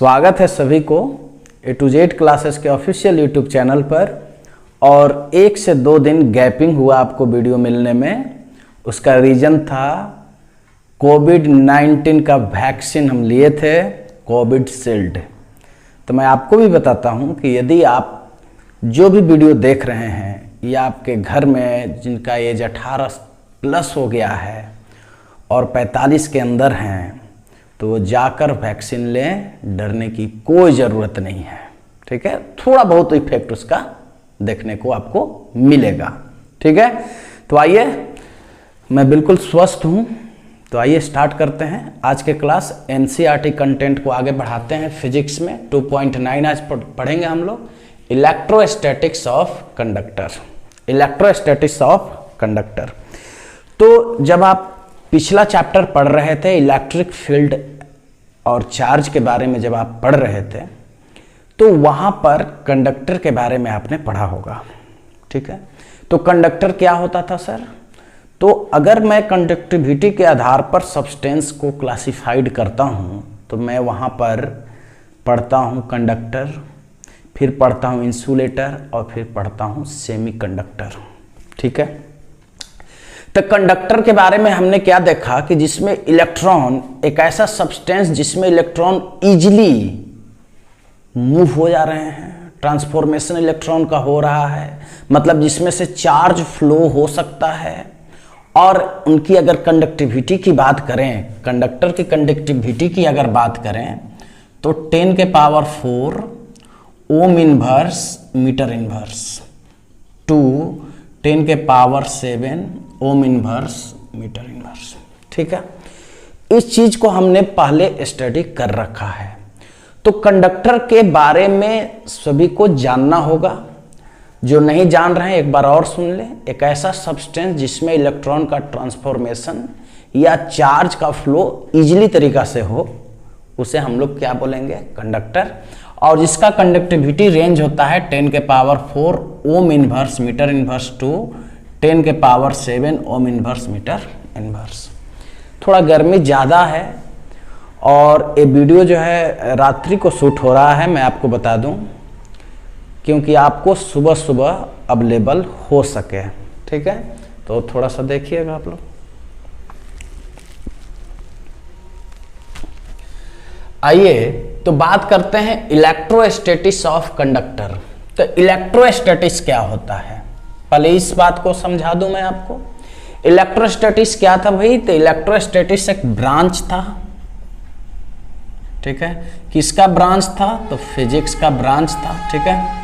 स्वागत है सभी को A to Z क्लासेस के ऑफिशियल यूट्यूब चैनल पर। और 1 से 2 दिन गैपिंग हुआ आपको वीडियो मिलने में। उसका रीज़न था कोविड-19 का वैक्सीन हम लिए थे, कोविशील्ड। तो मैं आपको भी बताता हूं कि यदि आप जो भी वीडियो देख रहे हैं या आपके घर में जिनका एज 18 प्लस हो गया है और 45 के अंदर हैं तो वो जाकर वैक्सीन लें, डरने की कोई ज़रूरत नहीं है। ठीक है, थोड़ा बहुत इफेक्ट उसका देखने को आपको मिलेगा। ठीक है, तो आइए, मैं बिल्कुल स्वस्थ हूँ। तो आइए स्टार्ट करते हैं आज के क्लास। एनसीईआरटी कंटेंट को आगे बढ़ाते हैं। फिजिक्स में 2.9 आज पढ़ेंगे हम लोग, electrostatics of conductor. Electrostatics of conductor. तो जब आप पिछला चैप्टर पढ़ रहे थे इलेक्ट्रिक फील्ड और चार्ज के बारे में, जब आप पढ़ रहे थे तो वहां पर कंडक्टर के बारे में आपने पढ़ा होगा। ठीक है, तो कंडक्टर क्या होता था सर? तो अगर मैं कंडक्टिविटी के आधार पर सब्सटेंस को क्लासिफाइड करता हूं तो मैं वहां पर पढ़ता हूं कंडक्टर, फिर पढ़ता हूं इंसुलेटर और फिर पढ़ता हूं सेमीकंडक्टर। ठीक है, तो कंडक्टर के बारे में हमने क्या देखा कि जिसमें इलेक्ट्रॉन, एक ऐसा सब्सटेंस जिसमें इलेक्ट्रॉन इजीली मूव हो जा रहे हैं, ट्रांसफॉर्मेशन इलेक्ट्रॉन का हो रहा है, मतलब जिसमें से चार्ज फ्लो हो सकता है। और उनकी अगर कंडक्टिविटी की बात करें, कंडक्टर की कंडक्टिविटी की अगर बात करें तो 10 के power 4 ohm inverse metre inverse to 10 के power 7 ohm inverse metre inverse. ठीक है, इस चीज को हमने पहले स्टडी कर रखा है। तो कंडक्टर के बारे में सभी को जानना होगा। जो नहीं जान रहे हैं एक बार और सुन ले। एक ऐसा सब्सटेंस जिसमें इलेक्ट्रॉन का ट्रांसफॉर्मेशन या चार्ज का फ्लो इजीली तरीका से हो, उसे हम लोग क्या बोलेंगे? कंडक्टर। और जिसका कंडक्टिविटी रेंज होता है 10 के power 4 ohm inverse metre inverse to 10 के power 7 ohm inverse metre inverse. थोड़ा गर्मी ज़्यादा है और ये वीडियो जो है रात्रि को शूट हो रहा है, मैं आपको बता दूं, क्योंकि आपको सुबह सुबह अवेलेबल हो सके। ठीक है, तो थोड़ा सा देखिएगा आप लोग। आइए तो बात करते हैं इलेक्ट्रोस्टैटिक्स ऑफ कंडक्टर। तो इलेक्ट्रोस्टैटिक्स क्या होता है, पहले इस बात को समझा दूं मैं आपको। इलेक्ट्रोस्टैटिक्स क्या था भाई? तो इलेक्ट्रोस्टैटिक्स एक ब्रांच था। ठीक है, किसका ब्रांच था? तो फिजिक्स का ब्रांच था। ठीक है,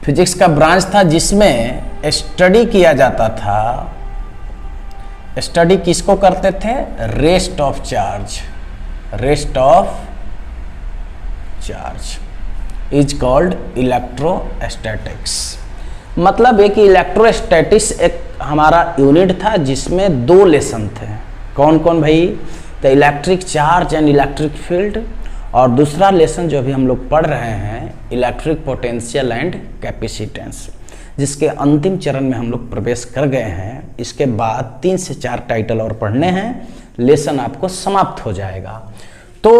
फिजिक्स का ब्रांच था जिसमें स्टडी किया जाता था। स्टडी किसको करते थे? Rest of charge. Rest of charge is called electrostatics. मतलब एक इलेक्ट्रोस्टैटिक्स एक हमारा यूनिट था जिसमें 2 लेसन थे। कौन कौन भाई? तो electric charge and electric field, और दूसरा लेसन जो अभी हम लोग पढ़ रहे हैं इलेक्ट्रिक पोटेंशियल एंड कैपेसिटेंस, जिसके अंतिम चरण में हम लोग प्रवेश कर गए हैं। इसके बाद 3 से 4 टाइटल और पढ़ने हैं, लेसन आपको समाप्त हो जाएगा। तो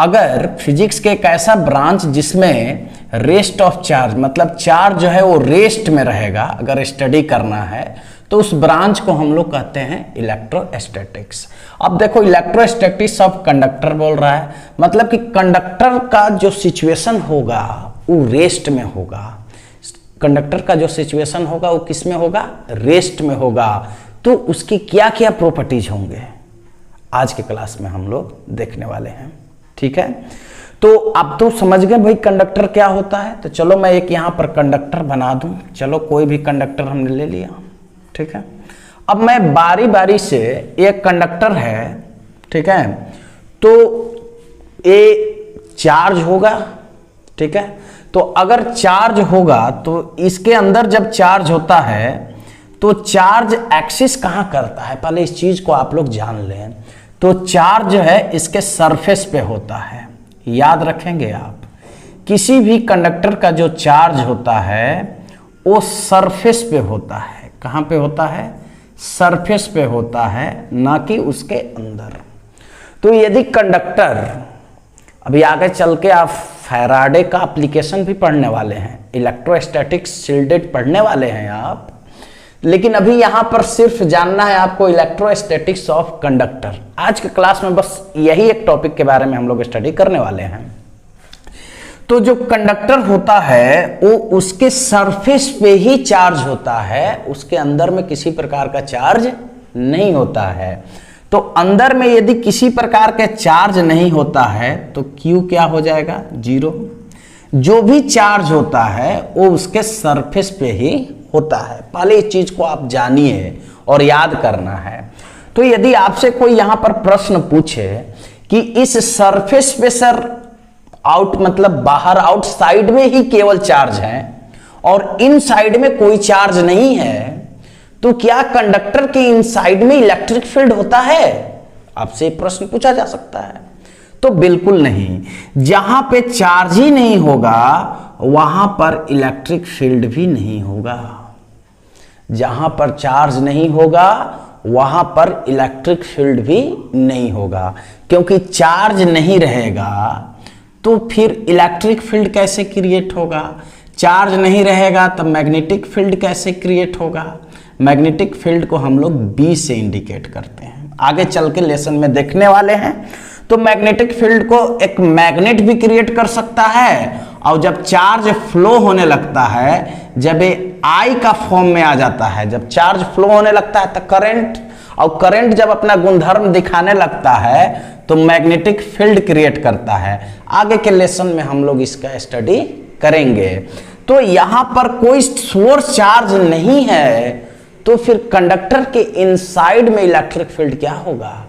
अगर फिजिक्स के एक ऐसा ब्रांच जिसमें रेस्ट ऑफ चार्ज, मतलब चार्ज जो है वो रेस्ट में रहेगा, अगर स्टडी करना है तो उस ब्रांच को हम लोग कहते हैं इलेक्ट्रोस्टैटिक्स। अब देखो, इलेक्ट्रोस्टैटिक्स ऑफ कंडक्टर बोल रहा है, मतलब कि कंडक्टर का जो सिचुएशन होगा वो रेस्ट में होगा। कंडक्टर का जो सिचुएशन होगा वो किस में होगा? रेस्ट में होगा। तो उसकी क्या क्या प्रॉपर्टीज होंगे आज के क्लास में हम लोग देखने वाले हैं। ठीक है, तो अब तो समझ गए भाई कंडक्टर क्या होता है। तो चलो मैं एक यहां पर कंडक्टर बना दूं। चलो कोई भी कंडक्टर हमने ले लिया। ठीक है, अब मैं बारी बारी से, एक कंडक्टर है, ठीक है, तो ये चार्ज होगा। ठीक है, तो अगर चार्ज होगा तो इसके अंदर जब चार्ज होता है तो चार्ज एक्सिस कहां करता है, पहले इस चीज को आप लोग जान लें। तो चार्ज जो है इसके सरफेस पे होता है। याद रखेंगे आप, किसी भी कंडक्टर का जो चार्ज होता है वो सरफेस पे होता है। कहां पे होता है? सरफेस पे होता है, ना कि उसके अंदर। तो यदि कंडक्टर अभी आगे चल के आप फैराडे का एप्लीकेशन भी पढ़ने वाले हैं, इलेक्ट्रोस्टैटिक शिल्डेड पढ़ने वाले हैं आप, लेकिन अभी यहां पर सिर्फ जानना है आपको इलेक्ट्रोस्टैटिक्स ऑफ कंडक्टर। आज के क्लास में बस यही एक टॉपिक के बारे में हम लोग स्टडी करने वाले हैं। तो जो कंडक्टर होता है वो उसके सरफेस पे ही चार्ज होता है, उसके अंदर में किसी प्रकार का चार्ज नहीं होता है। तो अंदर में यदि किसी प्रकार के चार्ज नहीं होता है तो Q क्या हो जाएगा, 0। जो भी चार्ज होता है वो उसके सरफेस पे ही होता है। पहले इस चीज को आप जानिए और याद करना है। तो यदि आपसे कोई यहां पर प्रश्न पूछे कि इस सरफेस पे सर आउट मतलब बाहर आउटसाइड में ही केवल चार्ज है और इनसाइड में कोई चार्ज नहीं है, तो क्या कंडक्टर के इनसाइड में इलेक्ट्रिक फील्ड होता है? आपसे प्रश्न पूछा जा सकता है। तो बिल्कुल नहीं। जहां पे चार्ज ही नहीं होगा वहां पर इलेक्ट्रिक फील्ड भी नहीं होगा। जहां पर चार्ज नहीं होगा वहां पर इलेक्ट्रिक फील्ड भी नहीं होगा, क्योंकि चार्ज नहीं रहेगा तो फिर इलेक्ट्रिक फील्ड कैसे क्रिएट होगा? चार्ज नहीं रहेगा तब मैग्नेटिक फील्ड कैसे क्रिएट होगा? मैग्नेटिक फील्ड को हम लोग B से इंडिकेट करते हैं, आगे चल के लेसन में देखने वाले हैं। तो मैग्नेटिक फील्ड को एक मैग्नेट भी क्रिएट कर सकता है, और जब चार्ज फ्लो होने लगता है, जब ये I का फॉर्म में आ जाता है, जब चार्ज फ्लो होने लगता है तो करंट, और करंट जब अपना गुणधर्म दिखाने लगता है तो मैग्नेटिक फील्ड क्रिएट करता है। आगे के लेसन में हम लोग इसका स्टडी करेंगे। तो यहां पर कोई सोर्स चार्ज नहीं है, तो फिर कंडक्टर के इनसाइड में इलेक्ट्रिक फील्ड क्या होगा,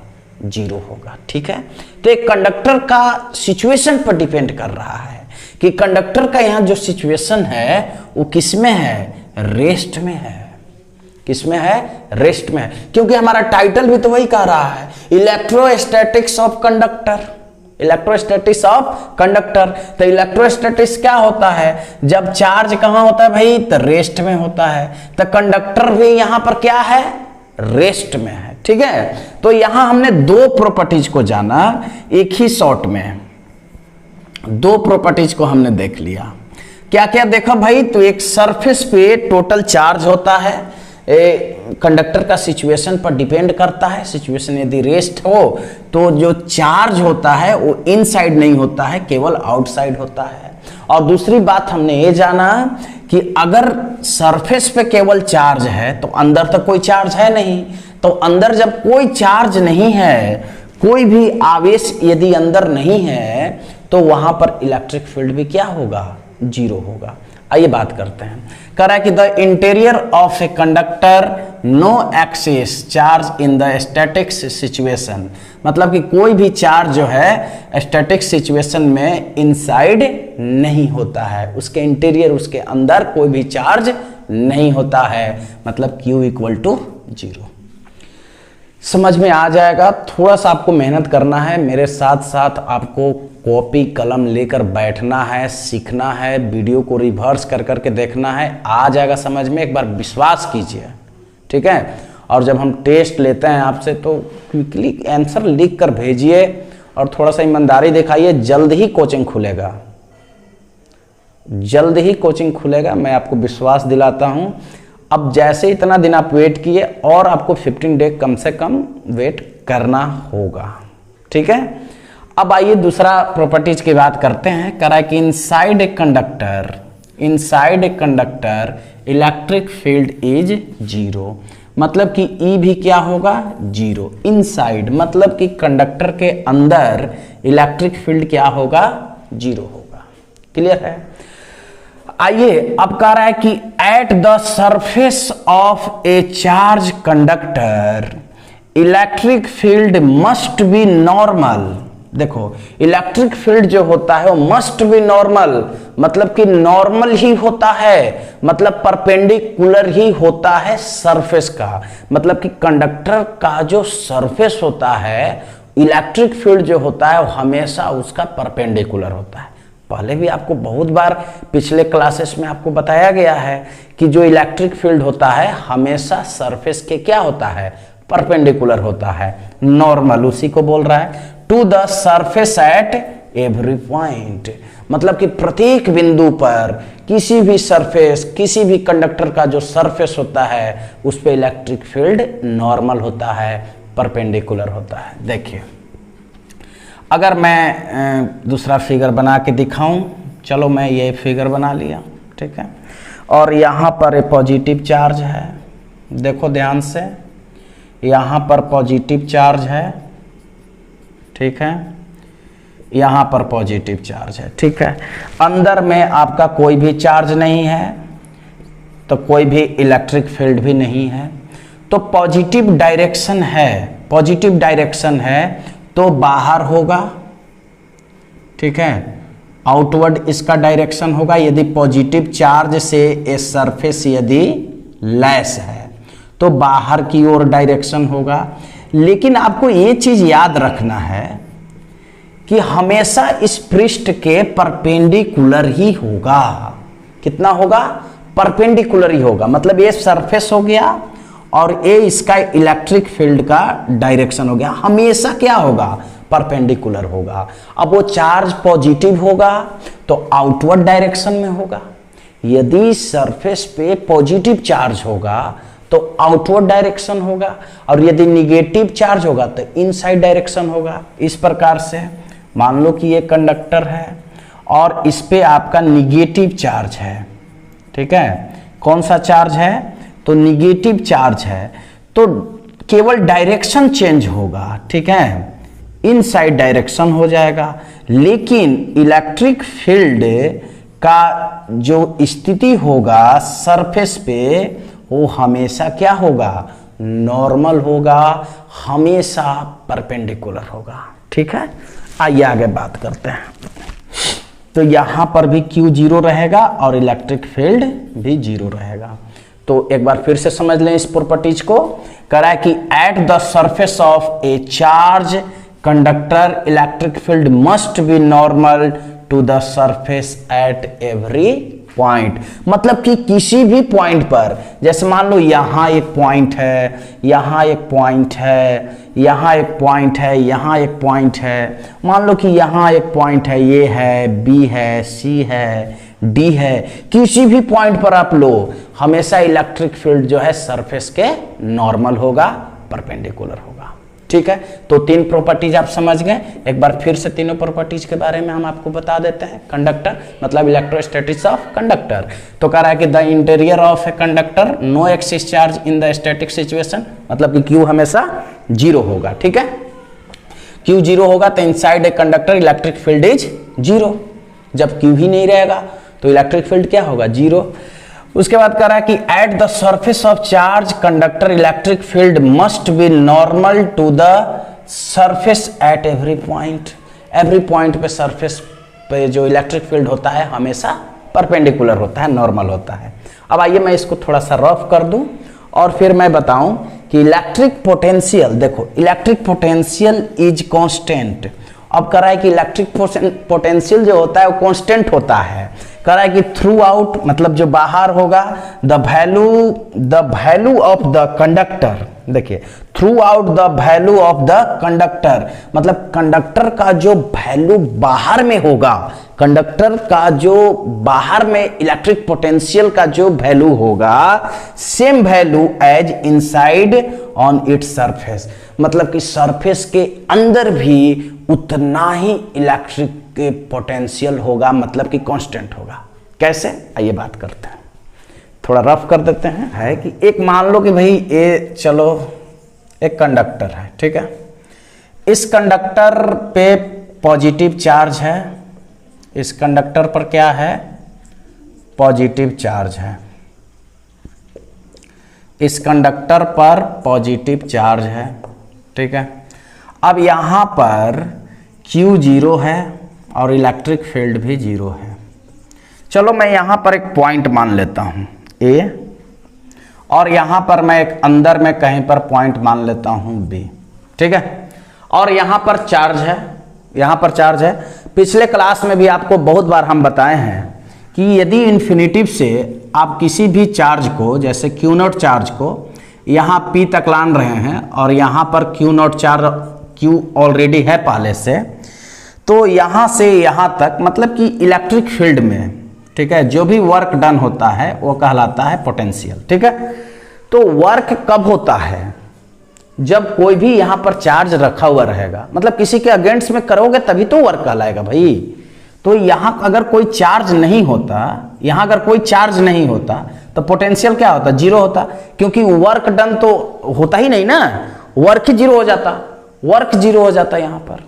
0 होगा। ठीक है, तो एक कंडक्टर का सिचुएशन पर डिपेंड कर रहा है कि कंडक्टर का यहां जो सिचुएशन है वो किसमें है, रेस्ट में है। किसमें है, रेस्ट में है, क्योंकि हमारा टाइटल भी तो वही कह रहा है, electrostatics of conductor. Electrostatics of conductor. तो इलेक्ट्रोस्टैटिक्स क्या होता है, जब चार्ज कहां होता है भाई, तो रेस्ट में होता है। तो कंडक्टर भी यहां पर क्या है, रेस्ट में है। ठीक है, तो यहां हमने दो प्रॉपर्टीज को जाना एक ही शॉट में, दो प्रॉपर्टीज को हमने देख लिया। क्या क्या देखा भाई, तो एक सरफेस पे टोटल चार्ज होता है, कंडक्टर का सिचुएशन पर डिपेंड करता है। सिचुएशन यदि रेस्ट हो तो जो चार्ज होता है वो इनसाइड नहीं होता है, केवल आउटसाइड होता है। और दूसरी बात हमने ये जाना कि अगर सरफेस पे केवल चार्ज है तो अंदर तो कोई चार्ज है नहीं, तो अंदर जब कोई चार्ज नहीं है, कोई भी आवेश यदि अंदर नहीं है, तो वहां पर इलेक्ट्रिक फील्ड भी क्या होगा, 0 होगा। आइए बात करते हैं। कह रहा है कि the interior of a conductor no excess charge in the static situation, मतलब कि कोई भी चार्ज जो है स्टैटिक सिचुएशन में इनसाइड नहीं होता है, उसके इंटीरियर, उसके अंदर कोई भी चार्ज नहीं होता है, मतलब Q = 0। समझ में आ जाएगा। थोड़ा सा आपको मेहनत करना है, मेरे साथ साथ आपको कॉपी कलम लेकर बैठना है, सीखना है, वीडियो को रिवर्स कर करके देखना है, आ जाएगा समझ में। एक बार विश्वास कीजिए, ठीक है। और जब हम टेस्ट लेते हैं आपसे तो क्विकली आंसर लिख कर भेजिए और थोड़ा सा ईमानदारी दिखाइए। जल्द ही कोचिंग खुलेगा, जल्द ही कोचिंग खुलेगा, मैं आपको विश्वास दिलाता हूं। अब जैसे इतना दिन आप वेट किए और आपको 15 डे कम से कम वेट करना होगा, ठीक है। अब आइए दूसरा प्रॉपर्टीज की बात करते हैं। कह रहा है कि inside a conductor electric field is 0, मतलब कि E भी क्या होगा, 0। इनसाइड मतलब कि कंडक्टर के अंदर इलेक्ट्रिक फील्ड क्या होगा, 0 होगा। क्लियर है। आइए अब कह रहा है कि at the surface of a charge conductor electric field must be normal. देखो इलेक्ट्रिक फील्ड जो होता है वो मस्ट बी नॉर्मल, मतलब कि नॉर्मल ही होता है, मतलब परपेंडिकुलर ही होता है सरफेस का। मतलब कि कंडक्टर का जो सरफेस होता है, इलेक्ट्रिक फील्ड जो होता है वो हमेशा उसका परपेंडिकुलर होता है। पहले भी आपको बहुत बार पिछले क्लासेस में आपको बताया गया है कि जो इलेक्ट्रिक फील्ड होता है हमेशा सरफेस के क्या होता है, परपेंडिकुलर होता है, नॉर्मल, उसी को बोल रहा है। To the surface at every point, मतलब कि प्रत्येक बिंदु पर किसी भी सरफेस, किसी भी कंडक्टर का जो सरफेस होता है उस पे इलेक्ट्रिक फील्ड नॉर्मल होता है, परपेंडिकुलर होता है। देखिए अगर मैं दूसरा फिगर बना के दिखाऊं, चलो मैं ये फिगर बना लिया, ठीक है, और यहाँ पर एक पॉजिटिव चार्ज है, देखो ध्यान से, यहाँ पर पॉजिटिव चार्ज है, ठीक है, यहाँ पर पॉजिटिव चार्ज है, ठीक है, अंदर में आपका कोई भी चार्ज नहीं है तो कोई भी इलेक्ट्रिक फील्ड भी नहीं है, तो पॉजिटिव डायरेक्शन है, पॉजिटिव डायरेक्शन है तो बाहर होगा, ठीक है, आउटवर्ड इसका डायरेक्शन होगा यदि पॉजिटिव चार्ज से ए सरफेस यदि लैस है तो बाहर की ओर डायरेक्शन होगा। लेकिन आपको ये चीज याद रखना है कि हमेशा इस पृष्ठ के परपेंडिकुलर ही होगा। कितना होगा? परपेंडिकुलर ही होगा, मतलब ये सरफेस हो गया और ये इसका इलेक्ट्रिक फील्ड का डायरेक्शन हो गया, हमेशा क्या होगा? परपेंडिकुलर होगा। अब वो चार्ज पॉजिटिव होगा तो आउटवर्ड डायरेक्शन में होगा, यदि सरफेस पे पॉजिटिव चार्ज होगा तो आउटवर्ड डायरेक्शन होगा, और यदि निगेटिव चार्ज होगा तो इनसाइड डायरेक्शन होगा। इस प्रकार से मान लो कि ये कंडक्टर है और इस पे आपका निगेटिव चार्ज है, ठीक है, कौन सा चार्ज है? तो निगेटिव चार्ज है, तो केवल डायरेक्शन चेंज होगा, ठीक है, इनसाइड डायरेक्शन हो जाएगा, लेकिन इलेक्ट्रिक फील्ड का जो स्थिति होगा सरफेस पे वो हमेशा क्या होगा? नॉर्मल होगा, हमेशा परपेंडिकुलर होगा, ठीक है। आइए आगे बात करते हैं। तो यहां पर भी Q 0 रहेगा और इलेक्ट्रिक फील्ड भी 0 रहेगा। तो एक बार फिर से समझ लें इस प्रॉपर्टीज को। कह रहा है कि at the surface of a charge conductor electric field must be normal to the surface at every point, मतलब कि किसी भी पॉइंट पर, जैसे मान लो यहां एक पॉइंट है, यहां एक पॉइंट है, यहां एक पॉइंट है, यहां एक पॉइंट है, मान लो कि यहां एक पॉइंट है, ये है, बी है, सी है, डी है, किसी भी पॉइंट पर आप लो, हमेशा इलेक्ट्रिक फील्ड जो है सरफेस के नॉर्मल होगा, परपेंडिकुलर होगा, ठीक है। तो तीन प्रॉपर्टीज आप समझ गए। एक बार फिर से तीनों प्रॉपर्टीज के बारे में हम आपको बता देते हैं। कंडक्टर मतलब इलेक्ट्रोस्टैटिक्स ऑफ कंडक्टर। तो कह रहा है कि the interior of a conductor no excess charge in the static situation, मतलब कि Q हमेशा 0 होगा, ठीक है। Q 0 होगा तो inside a conductor electric field is 0। जब Q ही नहीं रहेगा तो इलेक्ट्रिक फील्ड क्या होगा? 0। उसके बाद कह रहा है कि at the surface of charge conductor electric field must be normal to the surface at every point. Every point पे सरफेस पे जो इलेक्ट्रिक फील्ड होता है हमेशा परपेंडिकुलर होता है, नॉर्मल होता है। अब आइए मैं इसको थोड़ा सा रफ कर दूं और फिर मैं बताऊं कि इलेक्ट्रिक पोटेंशियल, देखो इलेक्ट्रिक पोटेंशियल इज कांस्टेंट। अब कह रहा है कि इलेक्ट्रिक पोटेंशियल जो होता है वो कांस्टेंट होता है। कह रहा है कि थ्रू आउट मतलब जो बाहर होगा, the value of the conductor, देखिए throughout the value of the conductor, मतलब कंडक्टर का जो वैल्यू बाहर में होगा, कंडक्टर का जो बाहर में इलेक्ट्रिक पोटेंशियल का जो वैल्यू होगा, same value as inside on its surface, मतलब कि सरफेस के अंदर भी उतना ही इलेक्ट्रिक के पोटेंशियल होगा, मतलब कि कांस्टेंट होगा। कैसे? आइए बात करते हैं, थोड़ा रफ कर देते हैं। है कि एक मान लो कि भाई ये चलो एक कंडक्टर है, ठीक है, इस कंडक्टर पे पॉजिटिव चार्ज है, इस कंडक्टर पर क्या है? पॉजिटिव चार्ज है, इस कंडक्टर पर पॉजिटिव चार्ज है, ठीक है। अब यहां पर Q 0 है और इलेक्ट्रिक फील्ड भी 0 है। चलो मैं यहां पर एक पॉइंट मान लेता हूं A, और यहां पर मैं एक अंदर में कहीं पर पॉइंट मान लेता हूं B, ठीक है, और यहां पर चार्ज है, यहां पर चार्ज है। पिछले क्लास में भी आपको बहुत बार हम बताए हैं कि यदि इन्फिनिटिव से आप किसी भी चार्ज को, जैसे Q0 चार्ज को यहां P तक लान रहे हैं और यहां पर Q0 चार्ज Q ऑलरेडी है पहले से, तो यहां से यहां तक मतलब कि इलेक्ट्रिक फील्ड में, ठीक है, जो भी वर्क डन होता है वो कहलाता है पोटेंशियल। ठीक है, तो वर्क कब होता है? जब कोई भी यहां पर चार्ज रखा हुआ रहेगा, मतलब किसी के अगेंस्ट में करोगे तभी तो वर्क कहलाएगा भाई। तो यहां अगर कोई चार्ज नहीं होता, यहां अगर कोई चार्ज नहीं होता तो पोटेंशियल क्या होता? जीरो होता, क्योंकि वर्क डन तो होता ही नहीं ना, वर्क ही जीरो हो जाता, वर्क जीरो हो जाता यहां पर,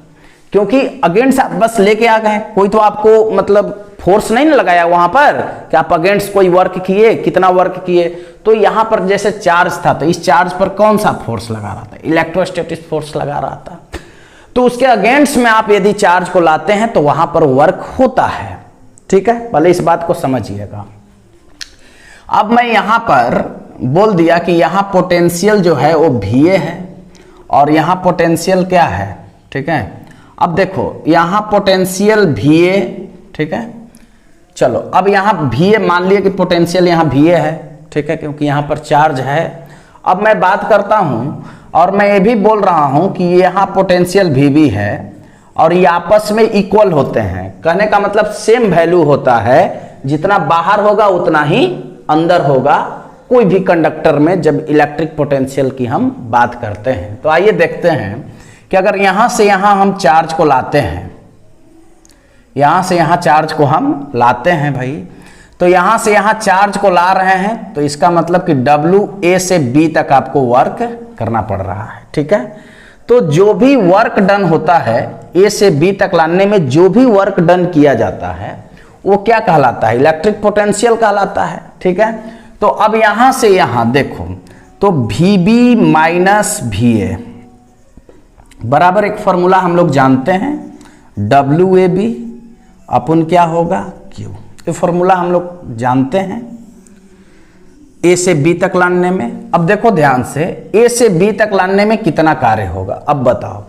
क्योंकि अगेंस्ट आप बस लेके आ गए, कोई तो आपको मतलब फोर्स नहीं ना लगाया वहां पर कि आप अगेंस्ट कोई वर्क किए, कितना वर्क किए। तो यहां पर जैसे चार्ज था तो इस चार्ज पर कौन सा फोर्स लगा रहा था? इलेक्ट्रोस्टैटिक फोर्स लगा रहा था। तो उसके अगेंस्ट में आप यदि चार्ज को लाते हैं तो वहां पर वर्क होता है। ठीक है, पहले इस बात को समझिएगा। अब मैं यहां पर बोल दिया कि यहां पोटेंशियल जो है वो VA है और यहां पोटेंशियल क्या है? ठीक है, अब देखो यहां पोटेंशियल VA, ठीक है, चलो अब यहां VA मान लिया कि पोटेंशियल यहां VA है, ठीक है, क्योंकि यहां पर चार्ज है। अब मैं बात करता हूं और मैं ये भी बोल रहा हूं कि यहां पोटेंशियल VB है और ये आपस में इक्वल होते हैं। कहने का मतलब सेम वैल्यू होता है, जितना बाहर होगा उतना ही अंदर होगा कोई भी कंडक्टर में जब इलेक्ट्रिक पोटेंशियल की हम बात करते हैं। तो आइए देखते हैं कि अगर यहां से यहां हम चार्ज को लाते हैं, यहां से यहां चार्ज को हम लाते हैं भाई, तो यहां से यहां चार्ज को ला रहे हैं तो इसका मतलब कि WA से B तक आपको वर्क करना पड़ रहा है। ठीक है, तो जो भी वर्क डन होता है A से B तक लाने में जो भी वर्क डन किया जाता है वो क्या कहलाता है? इलेक्ट्रिक पोटेंशियल कहलाता है। ठीक है, तो अब यहां से यहां देखो तो VB माइनस VA बराबर एक फॉर्मूला हम लोग जानते हैं, WAB अपन क्या होगा? Q। ये फॉर्मूला हम लोग जानते हैं A से B तक लाने में। अब देखो ध्यान से, A से B तक लाने में कितना कार्य होगा? अब बताओ,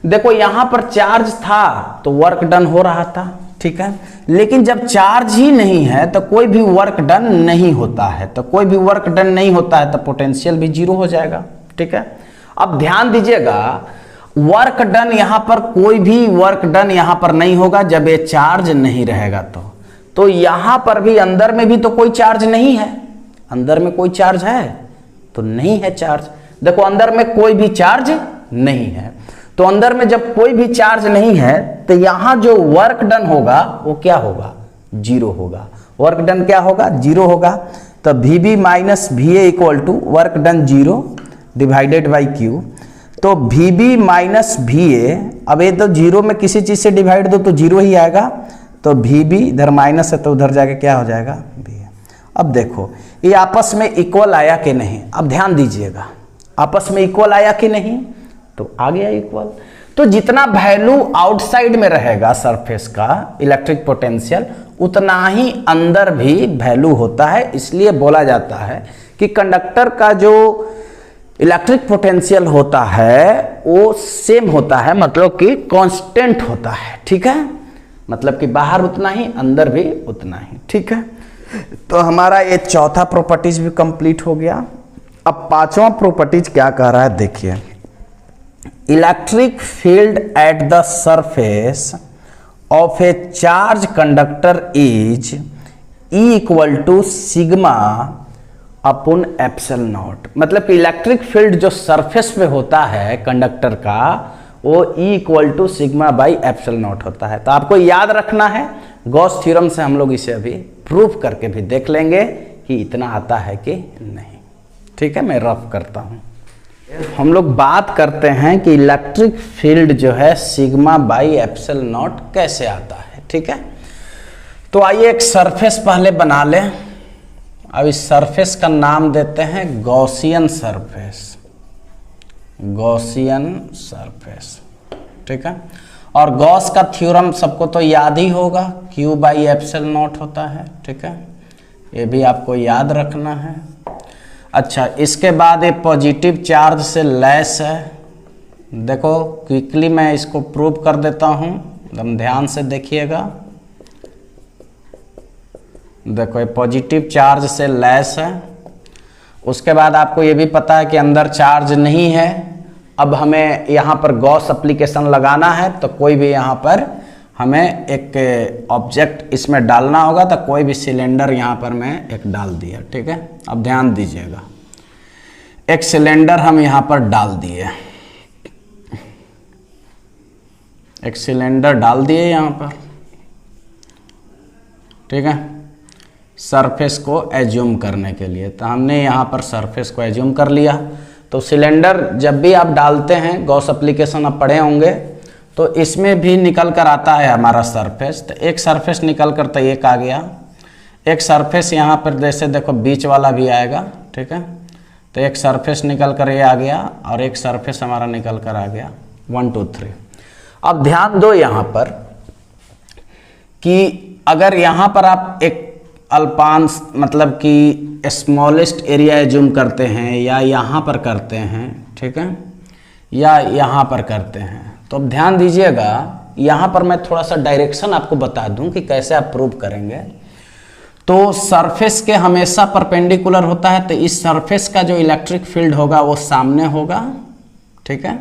देखो यहां पर चार्ज था तो वर्क डन हो रहा था, ठीक है, लेकिन जब चार्ज ही नहीं है तो कोई भी वर्क डन नहीं होता है, तो कोई भी वर्क डन नहीं होता है तो पोटेंशियल भी जीरो हो जाएगा। ठीक है, अब ध्यान दीजिएगा, वर्क डन यहां पर कोई भी वर्क डन यहां पर नहीं होगा जब ये चार्ज नहीं रहेगा। तो यहां पर भी अंदर में भी तो कोई चार्ज नहीं है, अंदर में कोई चार्ज है तो नहीं है चार्ज। देखो अंदर में कोई भी चार्ज नहीं है, तो अंदर में जब कोई भी चार्ज नहीं है तो यहां जो वर्क डन होगा वो क्या होगा? जीरो होगा। वर्क डन क्या होगा? जीरो होगा। तो VB minus VA equal to work done zero divided by Q। तो VB माइनस VA, अब ये तो जीरो में किसी चीज से डिवाइड दो तो जीरो ही आएगा, तो VB इधर माइनस है तो उधर जाके क्या हो जाएगा? VA। अब देखो ये आपस में इक्वल आया कि नहीं? अब ध्यान दीजिएगा, आपस में इक्वल आया कि नहीं? तो आ गया इक्वल। तो जितना वैल्यू आउटसाइड में रहेगा सरफेस का इलेक्ट्रिक पोटेंशियल, उतना ही अंदर भी वैल्यू होता है। इसलिए बोला जाता है कि कंडक्टर का जो इलेक्ट्रिक पोटेंशियल होता है वो सेम होता है, मतलब कि कांस्टेंट होता है। ठीक है, मतलब कि बाहर उतना ही अंदर भी उतना ही। ठीक है, तो हमारा ये चौथा प्रॉपर्टीज भी कंप्लीट हो गया। अब पांचवा प्रॉपर्टीज क्या कह रहा है देखिए, electric field at the surface of a charge conductor is E equal to sigma upon epsilon naught. मतलब कि इलेक्ट्रिक फील्ड जो सरफेस पे होता है कंडक्टर का वो E equal to sigma by epsilon naught होता है। तो आपको याद रखना है, गॉस थ्योरम से हम लोग इसे अभी प्रूफ करके भी देख लेंगे कि इतना आता है कि नहीं। ठीक है, मैं रफ करता हूं। हम लोग बात करते हैं कि इलेक्ट्रिक फील्ड जो है सिग्मा बाई एप्सिलॉन नॉट कैसे आता है। ठीक है, तो आइए एक सरफेस पहले बना लें। अब इस सरफेस का नाम देते हैं गॉसियन सरफेस, गॉसियन सरफेस। ठीक है, और गॉस का थ्योरम सबको तो याद ही होगा, Q बाई एप्सिलॉन नॉट होता है। ठीक है, ये भी आपको याद रखना है। अच्छा, इसके बाद ये पॉजिटिव चार्ज से लेस है। देखो क्विकली मैं इसको प्रूव कर देता हूं, एकदम ध्यान से देखिएगा। देखो ये पॉजिटिव चार्ज से लेस है। उसके बाद आपको ये भी पता है कि अंदर चार्ज नहीं है। अब हमें यहाँ पर गॉस एप्लीकेशन लगाना है तो कोई भी यहाँ पर हमें एक ऑब्जेक्ट इसमें डालना होगा, तो कोई भी सिलेंडर यहाँ पर मैं एक डाल दिया, ठीक है। अब ध्यान दीजिएगा, एक सिलेंडर हम यहाँ पर डाल दिए, एक सिलेंडर डाल दिए यहाँ पर, ठीक है, सरफेस को एज्यूम करने के लिए। तो हमने यहाँ पर सरफेस को एज्यूम कर लिया। तो सिलेंडर जब भी आप डालते हैं, गॉस एप्लीकेशन आप पढ़े होंगे, तो इसमें भी निकल कर आता है हमारा सरफेस। तो एक सरफेस निकल कर तो एक आ गया, एक सरफेस यहाँ पर जैसे देखो बीच वाला भी आएगा, ठीक है। तो एक सरफेस निकल कर ये आ गया और एक सरफेस हमारा निकल कर आ गया, 1 2 3। अब ध्यान दो यहाँ पर कि अगर यहाँ पर आप एक अल्पांश मतलब कि स्मॉलेस्ट एरिया एज्यूम करते हैं, या यहाँ पर करते हैं, ठीक है, या यहाँ पर करते हैं, तो अब ध्यान दीजिएगा, यहाँ पर मैं थोड़ा सा डायरेक्शन आपको बता दूं कि कैसे आप प्रूव करेंगे। तो सरफेस के हमेशा परपेंडिकुलर होता है, तो इस सरफेस का जो इलेक्ट्रिक फील्ड होगा वो सामने होगा, ठीक है,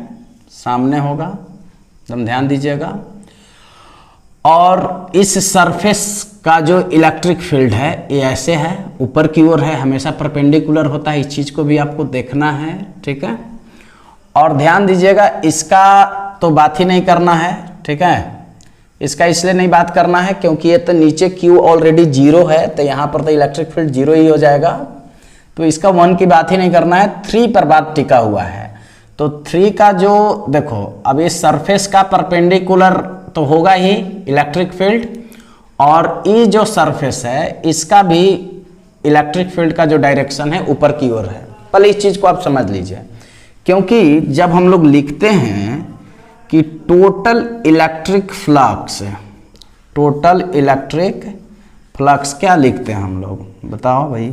सामने होगा, एकदम ध्यान दीजिएगा। और इस सरफेस का जो इलेक्ट्रिक फील्ड है ये ऐसे है, ऊपर की ओर है, हमेशा परपेंडिकुलर होता है, इस चीज़ को भी आपको देखना है, ठीक है। और ध्यान दीजिएगा, इसका तो बात ही नहीं करना है, ठीक है, इसका इसलिए नहीं बात करना है क्योंकि ये तो नीचे Q ऑलरेडी 0 है, तो यहाँ पर तो इलेक्ट्रिक फील्ड 0 ही हो जाएगा, तो इसका 1 की बात ही नहीं करना है। 3 पर बात टिका हुआ है, तो 3 का जो देखो, अब इस सरफेस का परपेंडिकुलर तो होगा ही इलेक्ट्रिक फील्ड, और ये जो सरफेस है इसका भी इलेक्ट्रिक फील्ड का जो डायरेक्शन है ऊपर की ओर है। पहले इस चीज़ को आप समझ लीजिए, क्योंकि जब हम लोग लिखते हैं कि total electric flux, total electric flux क्या लिखते हैं हम लोग, बताओ भाई।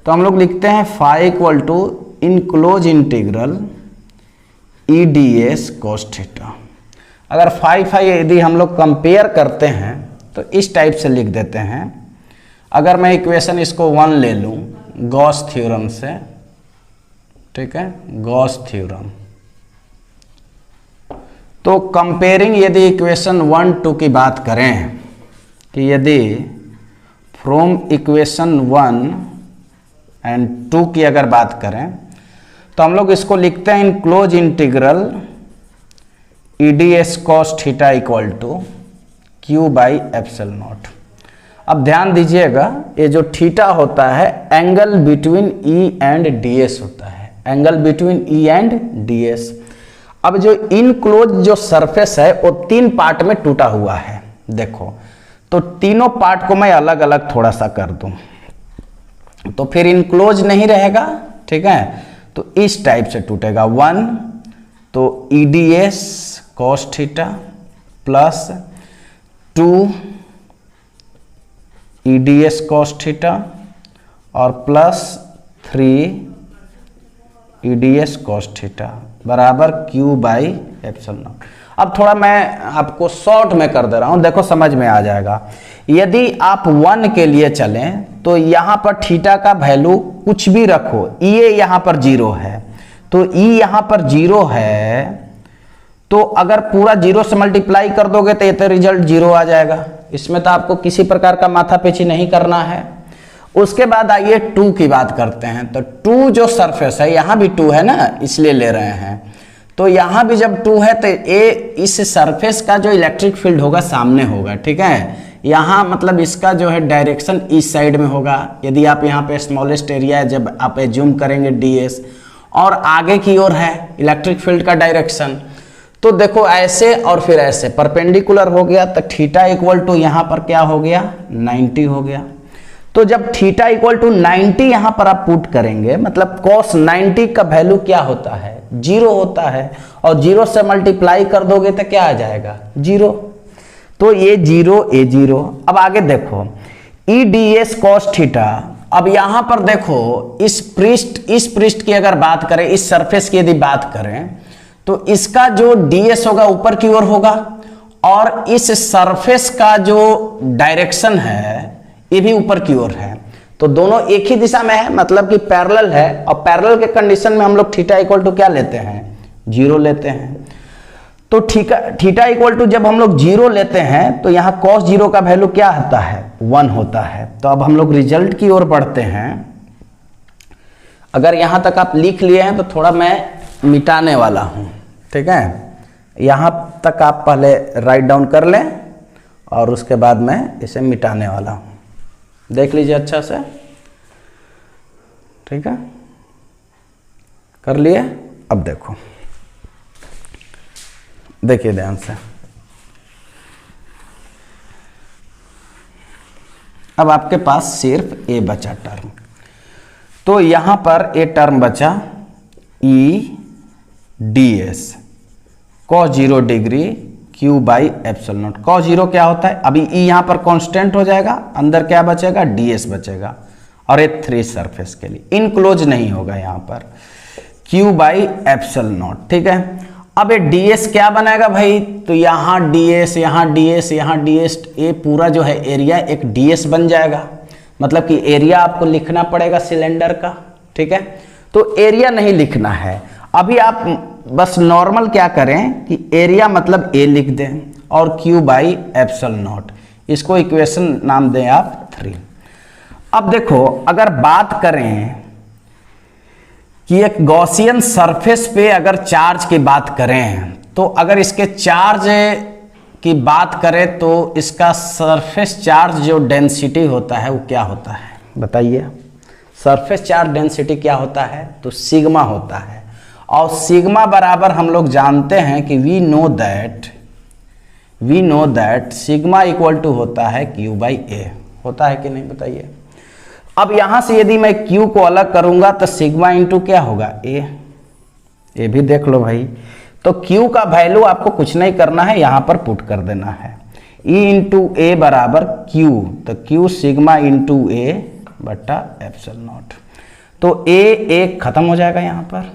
तो हम लोग लिखते हैं phi equal to enclose integral EDS cos theta. अगर फाई यदि हम लोग कंपेयर करते हैं तो इस टाइप से लिख देते हैं। अगर मैं इक्वेशन इसको 1 ले लूँ गॉस थ्योरम से, ठीक है, गॉस थ्योरम, तो कंपेयरिंग यदि इक्वेशन 1 2 की बात करें, कि यदि फ्रॉम इक्वेशन 1 एंड 2 की अगर बात करें, तो हम लोग इसको लिखते हैं enclose integral EDS cos theta equal to Q by epsilon naught. अब ध्यान दीजिएगा, ये जो थीटा होता है angle between E and DS होता है, angle between E and DS। अब जो इनक्लोज जो सरफेस है वो 3 पार्ट में टूटा हुआ है, देखो, तो तीनों पार्ट को मैं अलग अलग थोड़ा सा कर दूं तो फिर इनक्लोज नहीं रहेगा, ठीक है, तो इस टाइप से टूटेगा। 1 तो EDS cos theta plus 2 EDS cos theta और प्लस 3 EDS cos थीटा बराबर Q बाई एप्सिलॉन नॉट। अब थोड़ा मैं आपको शॉर्ट में कर दे रहा हूं, देखो समझ में आ जाएगा। यदि आप 1 के लिए चलें तो यहां पर थीटा का वैल्यू कुछ भी रखो, ये यहां पर 0 है, तो E यहां पर 0 है, तो अगर पूरा 0 से मल्टीप्लाई कर दोगे तो ये तो रिजल्ट 0 आ जाएगा। इसमें तो आपको किसी प्रकार का माथापेची नहीं करना है। उसके बाद आइए 2 की बात करते हैं। तो 2 जो सरफेस है, यहाँ भी 2 है ना, इसलिए ले रहे हैं, तो यहाँ भी जब 2 है तो ये इस सरफेस का जो इलेक्ट्रिक फील्ड होगा सामने होगा, ठीक है। यहाँ मतलब इसका जो है डायरेक्शन इस साइड में होगा। यदि आप यहाँ पे स्मॉलेस्ट एरिया है, जब आप एज्यूम करेंगे DS, और आगे की ओर है इलेक्ट्रिक फील्ड का डायरेक्शन, तो देखो ऐसे और फिर ऐसे परपेंडिकुलर हो गया, तो थीटा इक्वल टू यहाँ पर क्या हो गया, 90 हो गया। तो जब थीटा इक्वल टू 90 यहाँ पर आप पुट करेंगे, मतलब cos 90 का वैल्यू क्या होता है, 0 होता है, और 0 से मल्टीप्लाई कर दोगे तो क्या आ जाएगा, 0। तो ये 0 ये 0। अब आगे देखो EDS cos थीटा। अब यहाँ पर देखो इस पृष्ठ की अगर बात करें, इस सरफेस की यदि बात करें, तो इसका जो DS होगा ऊपर की ओर होगा, और इस सरफेस का जो डायरेक्शन है ये भी ऊपर की ओर है, तो दोनों एक ही दिशा में है, मतलब कि पैरेलल है। और पैरेलल के कंडीशन में हम लोग थीटा इक्वल टू क्या लेते हैं, 0 लेते हैं। तो थीटा इक्वल टू जब हम लोग 0 लेते हैं तो यहाँ cos 0 का वैल्यू क्या होता है, 1 होता है। तो अब हम लोग रिजल्ट की ओर बढ़ते हैं। अगर यहाँ तक आप लिख लिए हैं तो थोड़ा मैं मिटाने वाला हूँ, ठीक है। यहाँ तक आप पहले राइट डाउन कर लें और उसके बाद मैं इसे मिटाने वाला हूँ। देख लीजिए अच्छा से, ठीक है, कर लिए। अब देखो, देखिए ध्यान से, अब आपके पास सिर्फ ए बचा टर्म। तो यहां पर ए टर्म बचा E D S cos 0 degree q by epsilon not. cos 0 क्या होता है, अभी ई यहां पर कांस्टेंट हो जाएगा, अंदर क्या बचेगा, ds बचेगा, और ये 3 सरफेस के लिए इनक्लोज नहीं होगा यहां पर, q बाई एप्सिलॉन नॉट, ठीक है। अब ये ds क्या बनाएगा भाई, तो यहाँ ds, यहाँ ds, यहाँ ds, ये पूरा जो है एरिया एक ds बन जाएगा। मतलब कि एरिया आपको लिखना पड़ेगा सिलेंडर का, ठीक है। तो एरिया नहीं लिखना है, अभी आप बस नॉर्मल क्या करें कि एरिया मतलब a लिख दें और q बाई एप्सिलॉन नॉट, इसको इक्वेशन नाम दें आप 3। अब देखो, अगर बात करें कि एक गॉसियन सरफेस पे अगर चार्ज की बात करें, तो अगर इसके चार्ज की बात करें तो इसका सरफेस चार्ज जो डेंसिटी होता है वो क्या होता है, बताइए। सरफेस चार्ज डेंसिटी क्या होता है, तो सिग्मा होता है। और सिग्मा बराबर हम लोग जानते हैं कि we know that sigma equal to होता है q बाई ए, होता है कि नहीं, बताइए। अब यहां से यदि मैं q को अलग करूंगा तो सिग्मा इंटू क्या होगा, a, ये भी देख लो भाई। तो q का वैल्यू आपको कुछ नहीं करना है, यहां पर पुट कर देना है, e इंटू ए बराबर q, तो q सिग्मा इंटू ए बट्टा एप्सिलॉन नॉट। तो a खत्म हो जाएगा यहां पर,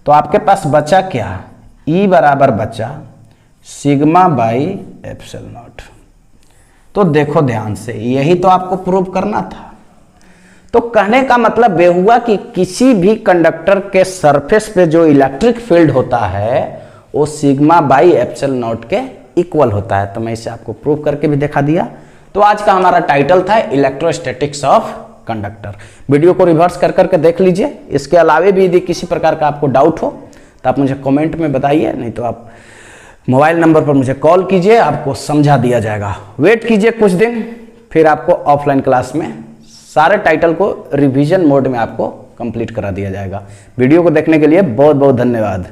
तो आपके पास बचा क्या, e बराबर बचा सिग्मा बाई एप्सिलॉन नॉट। तो देखो ध्यान से, यही तो आपको प्रूव करना था। तो कहने का मतलब यह हुआ कि किसी भी कंडक्टर के सरफेस पे जो इलेक्ट्रिक फील्ड होता है वो सिग्मा बाई एप्सिलॉन नॉट के इक्वल होता है। तो मैं इसे आपको प्रूव करके भी दिखा दिया। तो आज का हमारा टाइटल था इलेक्ट्रोस्टैटिक्स ऑफ कंडक्टर। वीडियो को रिवर्स कर करके देख लीजिए। इसके अलावे भी यदि किसी प्रकार का आपको डाउट हो तो आप मुझे कमेंट में बताइए, नहीं तो आप मोबाइल नंबर पर मुझे कॉल कीजिए, आपको समझा दिया जाएगा। वेट कीजिए कुछ दिन, फिर आपको ऑफलाइन क्लास में सारे टाइटल को रिवीजन मोड में आपको कंप्लीट करा दिया जाएगा। वीडियो को देखने के लिए बहुत बहुत धन्यवाद।